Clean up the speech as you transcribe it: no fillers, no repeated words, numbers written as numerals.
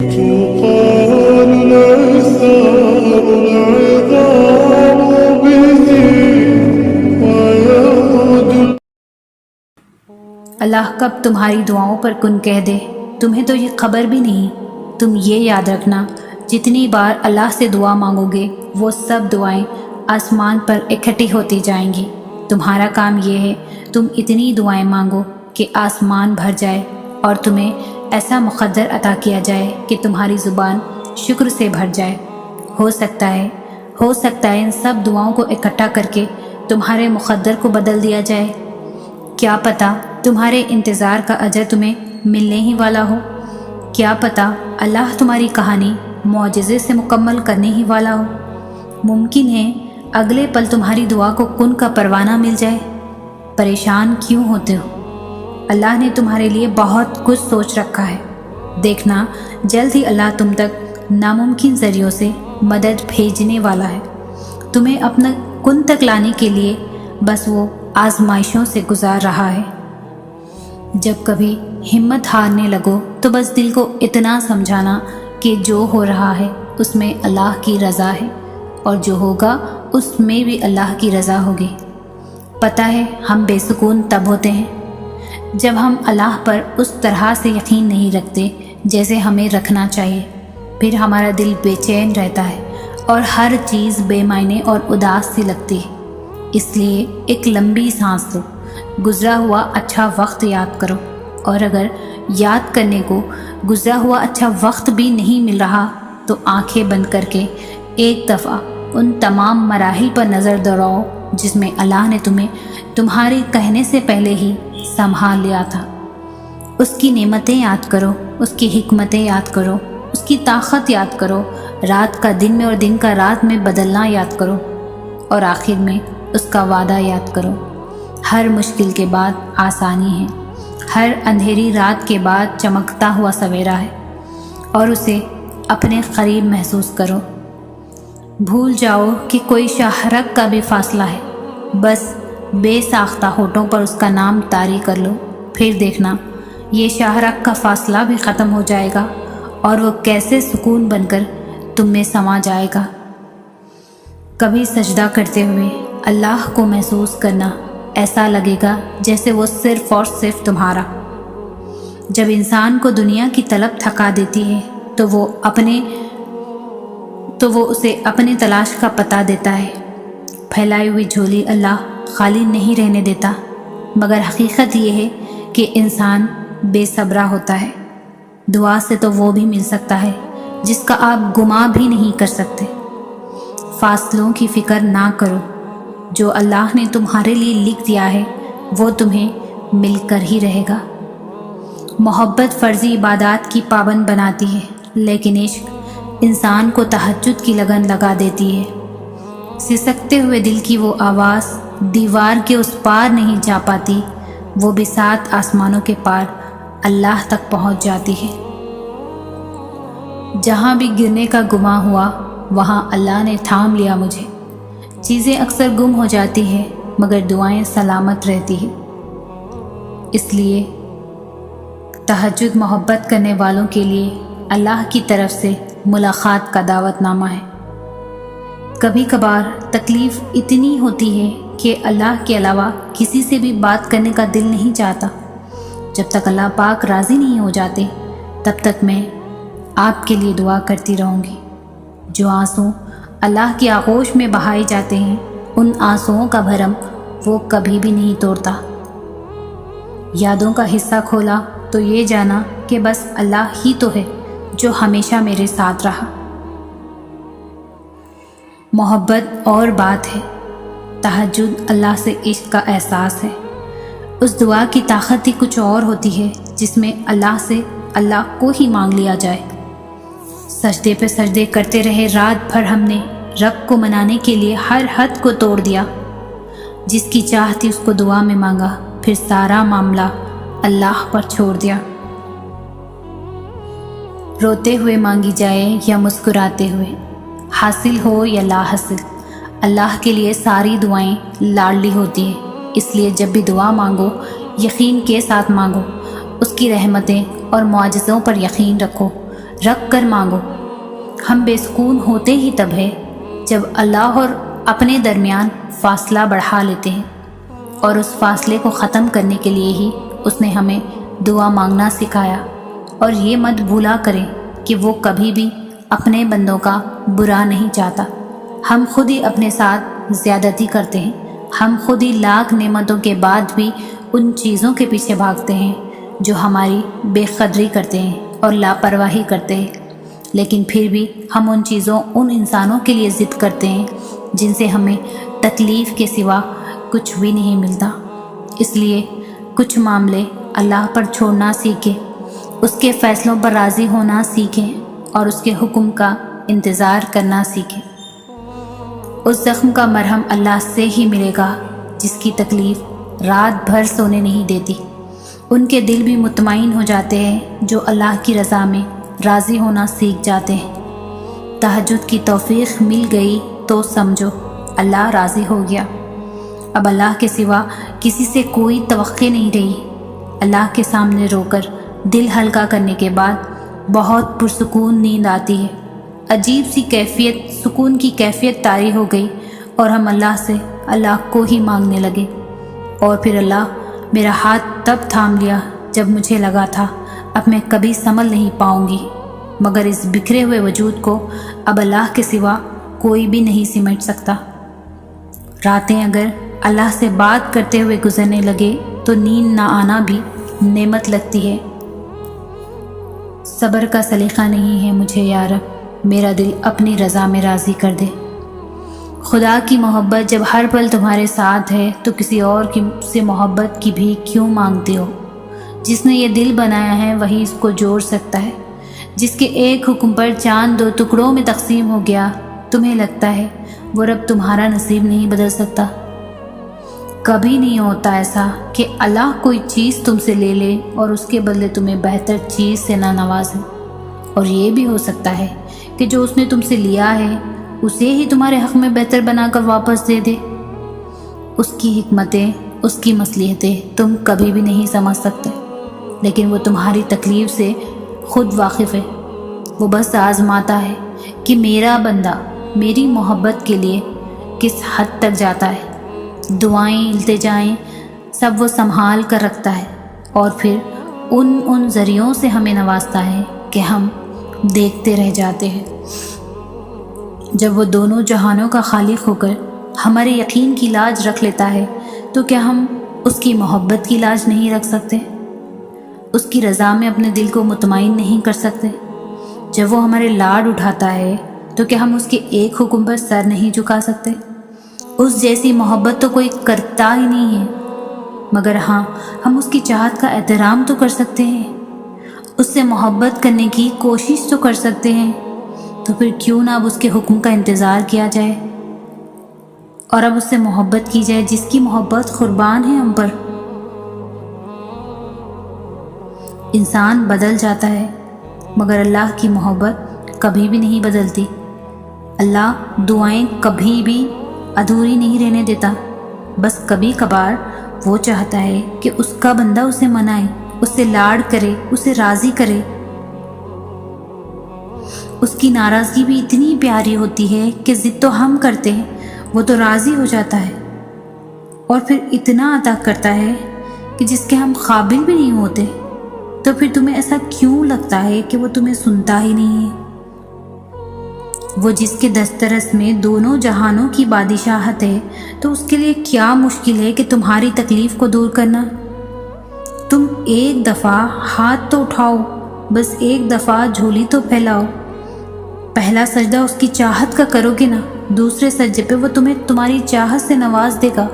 اللہ کب تمہاری دعاؤں پر کن کہہ دے، تمہیں تو یہ خبر بھی نہیں۔ تم یہ یاد رکھنا، جتنی بار اللہ سے دعا مانگو گے وہ سب دعائیں آسمان پر اکٹھی ہوتی جائیں گی۔ تمہارا کام یہ ہے تم اتنی دعائیں مانگو کہ آسمان بھر جائے اور تمہیں ایسا مقدر عطا کیا جائے کہ تمہاری زبان شکر سے بھر جائے۔ ہو سکتا ہے ان سب دعاؤں کو اکٹھا کر کے تمہارے مقدر کو بدل دیا جائے۔ کیا پتہ تمہارے انتظار کا اجر تمہیں ملنے ہی والا ہو۔ کیا پتہ اللہ تمہاری کہانی معجزے سے مکمل کرنے ہی والا ہو۔ ممکن ہے اگلے پل تمہاری دعا کو کن کا پروانہ مل جائے۔ پریشان کیوں ہوتے ہو؟ اللہ نے تمہارے لیے بہت کچھ سوچ رکھا ہے۔ دیکھنا جلد ہی اللہ تم تک ناممکن ذریعوں سے مدد بھیجنے والا ہے۔ تمہیں اپنا کن تک لانے کے لیے بس وہ آزمائشوں سے گزار رہا ہے۔ جب کبھی ہمت ہارنے لگو تو بس دل کو اتنا سمجھانا کہ جو ہو رہا ہے اس میں اللہ کی رضا ہے، اور جو ہوگا اس میں بھی اللہ کی رضا ہوگی۔ پتہ ہے ہم بے سکون تب ہوتے ہیں جب ہم اللہ پر اس طرح سے یقین نہیں رکھتے جیسے ہمیں رکھنا چاہیے۔ پھر ہمارا دل بے چین رہتا ہے اور ہر چیز بے معنی اور اداس سی لگتی ہے۔ اس لیے ایک لمبی سانس لو، گزرا ہوا اچھا وقت یاد کرو، اور اگر یاد کرنے کو گزرا ہوا اچھا وقت بھی نہیں مل رہا تو آنکھیں بند کر کے ایک دفعہ ان تمام مراحل پر نظر دوڑاؤ جس میں اللہ نے تمہیں تمہارے کہنے سے پہلے ہی سنبھال لیا تھا۔ اس کی نعمتیں یاد کرو، اس کی حکمتیں یاد کرو، اس کی طاقت یاد کرو، رات کا دن میں اور دن کا رات میں بدلنا یاد کرو، اور آخر میں اس کا وعدہ یاد کرو۔ ہر مشکل کے بعد آسانی ہے، ہر اندھیری رات کے بعد چمکتا ہوا سویرا ہے، اور اسے اپنے قریب محسوس کرو۔ بھول جاؤ کہ کوئی شاہرگ کا بھی فاصلہ ہے، بس بے ساختہ ہونٹوں پر اس کا نام طاری کر لو، پھر دیکھنا یہ شاہرگ کا فاصلہ بھی ختم ہو جائے گا اور وہ کیسے سکون بن کر تم میں سما جائے گا۔ کبھی سجدہ کرتے ہوئے اللہ کو محسوس کرنا، ایسا لگے گا جیسے وہ صرف اور صرف تمہارا۔ جب انسان کو دنیا کی طلب تھکا دیتی ہے تو وہ اسے اپنے تلاش کا پتہ دیتا ہے۔ پھیلائی ہوئی جھولی اللہ خالی نہیں رہنے دیتا، مگر حقیقت یہ ہے کہ انسان بے صبرا ہوتا ہے۔ دعا سے تو وہ بھی مل سکتا ہے جس کا آپ گما بھی نہیں کر سکتے۔ فاصلوں کی فکر نہ کرو، جو اللہ نے تمہارے لیے لکھ دیا ہے وہ تمہیں مل کر ہی رہے گا۔ محبت فرضی عبادات کی پابند بناتی ہے، لیکن عشق انسان کو تہجد کی لگن لگا دیتی ہے۔ سسکتے ہوئے دل کی وہ آواز دیوار کے اس پار نہیں جا پاتی، وہ بھی 7 آسمانوں کے پار اللہ تک پہنچ جاتی ہے۔ جہاں بھی گرنے کا گمان ہوا وہاں اللہ نے تھام لیا مجھے۔ چیزیں اکثر گم ہو جاتی ہیں مگر دعائیں سلامت رہتی ہیں۔ اس لیے تہجد محبت کرنے والوں کے لیے اللہ کی طرف سے ملاقات کا دعوت نامہ ہے۔ کبھی کبھار تکلیف اتنی ہوتی ہے کہ اللہ کے علاوہ کسی سے بھی بات کرنے کا دل نہیں چاہتا۔ جب تک اللہ پاک راضی نہیں ہو جاتے تب تک میں آپ کے لیے دعا کرتی رہوں گی۔ جو آنسو اللہ کی آغوش میں بہائے جاتے ہیں ان آنسوؤں کا بھرم وہ کبھی بھی نہیں توڑتا۔ یادوں کا حصہ کھولا تو یہ جانا کہ بس اللہ ہی تو ہے جو ہمیشہ میرے ساتھ رہا۔ محبت اور بات ہے، تہجد اللہ سے عشق کا احساس ہے۔ اس دعا کی طاقت ہی کچھ اور ہوتی ہے جس میں اللہ سے اللہ کو ہی مانگ لیا جائے۔ سجدے پہ سجدے کرتے رہے رات بھر، ہم نے رب کو منانے کے لیے ہر حد کو توڑ دیا۔ جس کی چاہ تھی اس کو دعا میں مانگا، پھر سارا معاملہ اللہ پر چھوڑ دیا۔ روتے ہوئے مانگی جائے یا مسکراتے ہوئے، حاصل ہو یا لا حاصل، اللہ کے لیے ساری دعائیں لاڈلی ہوتی ہیں۔ اس لیے جب بھی دعا مانگو یقین کے ساتھ مانگو، اس کی رحمتیں اور معجزوں پر یقین رکھو۔ رکھ کر مانگو۔ ہم بے سکون ہوتے ہی تب ہے جب اللہ اور اپنے درمیان فاصلہ بڑھا لیتے ہیں، اور اس فاصلے کو ختم کرنے کے لیے ہی اس نے ہمیں دعا مانگنا سکھایا۔ اور یہ مت بھولا کریں کہ وہ کبھی بھی اپنے بندوں کا برا نہیں چاہتا۔ ہم خود ہی اپنے ساتھ زیادتی کرتے ہیں، ہم خود ہی لاکھ نعمتوں کے بعد بھی ان چیزوں کے پیچھے بھاگتے ہیں جو ہماری بے قدری کرتے ہیں اور لاپرواہی کرتے ہیں، لیکن پھر بھی ہم ان انسانوں کے لیے ضد کرتے ہیں جن سے ہمیں تکلیف کے سوا کچھ بھی نہیں ملتا۔ اس لیے کچھ معاملے اللہ پر چھوڑنا سیکھیں، اس کے فیصلوں پر راضی ہونا سیکھیں اور اس کے حکم کا انتظار کرنا سیکھیں۔ اس زخم کا مرہم اللہ سے ہی ملے گا جس کی تکلیف رات بھر سونے نہیں دیتی۔ ان کے دل بھی مطمئن ہو جاتے ہیں جو اللہ کی رضا میں راضی ہونا سیکھ جاتے ہیں۔ تہجد کی توفیق مل گئی تو سمجھو اللہ راضی ہو گیا۔ اب اللہ کے سوا کسی سے کوئی توقع نہیں رہی۔ اللہ کے سامنے رو کر دل ہلکا کرنے کے بعد بہت پرسکون نیند آتی ہے۔ عجیب سی کیفیت، سکون کی کیفیت طاری ہو گئی اور ہم اللہ سے اللہ کو ہی مانگنے لگے۔ اور پھر اللہ میرا ہاتھ تب تھام لیا جب مجھے لگا تھا اب میں کبھی سنبھل نہیں پاؤں گی، مگر اس بکھرے ہوئے وجود کو اب اللہ کے سوا کوئی بھی نہیں سمیٹ سکتا۔ راتیں اگر اللہ سے بات کرتے ہوئے گزرنے لگے تو نیند نہ آنا بھی نعمت لگتی ہے۔ صبر کا سلیقہ نہیں ہے مجھے یا رب، میرا دل اپنی رضا میں راضی کر دے۔ خدا کی محبت جب ہر پل تمہارے ساتھ ہے تو کسی اور سے محبت کی بھی کیوں مانگتے ہو؟ جس نے یہ دل بنایا ہے وہی اس کو جوڑ سکتا ہے۔ جس کے ایک حکم پر چاند 2 ٹکڑوں میں تقسیم ہو گیا، تمہیں لگتا ہے وہ رب تمہارا نصیب نہیں بدل سکتا؟ کبھی نہیں ہوتا ایسا کہ اللہ کوئی چیز تم سے لے لے اور اس کے بدلے تمہیں بہتر چیز سے نہ نوازے۔ اور یہ بھی ہو سکتا ہے کہ جو اس نے تم سے لیا ہے اسے ہی تمہارے حق میں بہتر بنا کر واپس دے دے۔ اس کی حکمتیں، اس کی مصلحتیں تم کبھی بھی نہیں سمجھ سکتے، لیکن وہ تمہاری تکلیف سے خود واقف ہے۔ وہ بس آزماتا ہے کہ میرا بندہ میری محبت کے لیے کس حد تک جاتا ہے۔ دعائیں، التجائیں سب وہ سنبھال کر رکھتا ہے اور پھر ان ذریعوں سے ہمیں نوازتا ہے کہ ہم دیکھتے رہ جاتے ہیں۔ جب وہ دونوں جہانوں کا خالق ہو کر ہمارے یقین کی لاج رکھ لیتا ہے تو کیا ہم اس کی محبت کی لاج نہیں رکھ سکتے؟ اس کی رضا میں اپنے دل کو مطمئن نہیں کر سکتے؟ جب وہ ہمارے لاڈ اٹھاتا ہے تو کیا ہم اس کے ایک حکم پر سر نہیں جھکا سکتے؟ اس جیسی محبت تو کوئی کرتا ہی نہیں ہے، مگر ہاں ہم اس کی چاہت کا احترام تو کر سکتے ہیں، اس سے محبت کرنے کی کوشش تو کر سکتے ہیں۔ تو پھر کیوں نہ اب اس کے حکم کا انتظار کیا جائے اور اب اس سے محبت کی جائے جس کی محبت قربان ہے ہم پر۔ انسان بدل جاتا ہے مگر اللہ کی محبت کبھی بھی نہیں بدلتی۔ اللہ دعائیں کبھی بھی ادھوری نہیں رہنے دیتا، بس کبھی کبھار وہ چاہتا ہے کہ اس کا بندہ اسے منائے، اس سے لاڈ کرے، اسے راضی کرے۔ اس کی ناراضگی بھی اتنی پیاری ہوتی ہے کہ ضد تو ہم کرتے ہیں، وہ تو راضی ہو جاتا ہے اور پھر اتنا عطا کرتا ہے کہ جس کے ہم قابل بھی نہیں ہوتے۔ تو پھر تمہیں ایسا کیوں لگتا ہے کہ وہ تمہیں سنتا ہی نہیں ہے؟ وہ جس کے دسترس میں دونوں جہانوں کی بادشاہت ہے تو اس کے لیے کیا مشکل ہے کہ تمہاری تکلیف کو دور کرنا؟ تم ایک دفعہ ہاتھ تو اٹھاؤ، بس ایک دفعہ جھولی تو پھیلاؤ۔ پہلا سجدہ اس کی چاہت کا کرو گے نا، دوسرے سجدے پہ وہ تمہیں تمہاری چاہت سے نواز دے گا۔